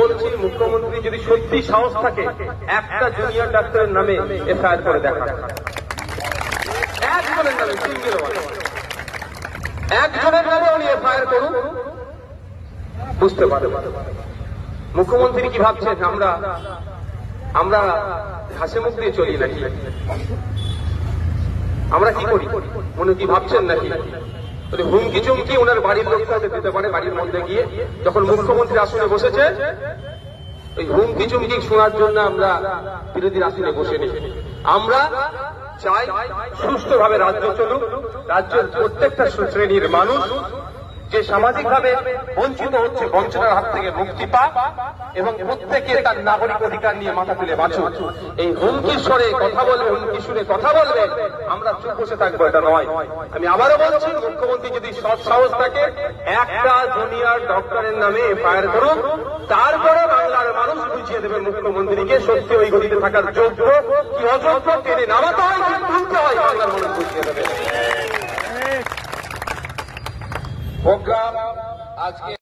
বলছি, মুখ্যমন্ত্রী যদি সত্যি সাহস থাকে একটা জুনিয়র ডাক্তারের নামে এফআইআর করে দেখা, একজনের নামে, একজনের নামে উনি এফআইআর করুন, বুঝতে পারবেন মুখ্যমন্ত্রী কি ভাবছেন আমরা ঘাসে মুখ দিয়ে চলি নাকি, আমরা কি করি মনে কি ভাবছেন নাকি? হুমকি চুমকি ওনার বাড়ির লোককে দিতে পারে, বাড়ির মধ্যে গিয়ে যখন মুখ্যমন্ত্রী আসনে বসেছে ওই হুমকি চুমকি শোনার জন্য আমরা বিরোধীর আসনে বসে নেই। আমরা চাই সুষ্ঠুভাবে রাজ্য চলুক, রাজ্যের প্রত্যেকটা শ্রেণীর মানুষ যে সামাজিকভাবে বঞ্চিত হচ্ছে বঞ্চনার হাত থেকে মুক্তি পাক এবং প্রত্যেকে তার নাগরিক অধিকার নিয়ে মাথা তুলে বাঁচুক। এই হুমকি স্বরে কথা বলবে, হুমকি শুনে কথা বলবে, আমরা চুপ বসে থাকবো এটা নয়। আমি আবারও বলছি, মুখ্যমন্ত্রী যদি সৎ সাহস থাকে একটা জুনিয়র ডক্টরের নামে এফআইআর করুন, তারপরে বাংলার মানুষ বুঝিয়ে দেবে মুখ্যমন্ত্রীকে সত্যি ওই গতিতে থাকার যোগ্য কি অযোগ্য, টেনে নামাতে হয় কি তুলতে হয়, বাংলার মানুষ বুঝিয়ে দেবে। প্রোগ্রাম আজকে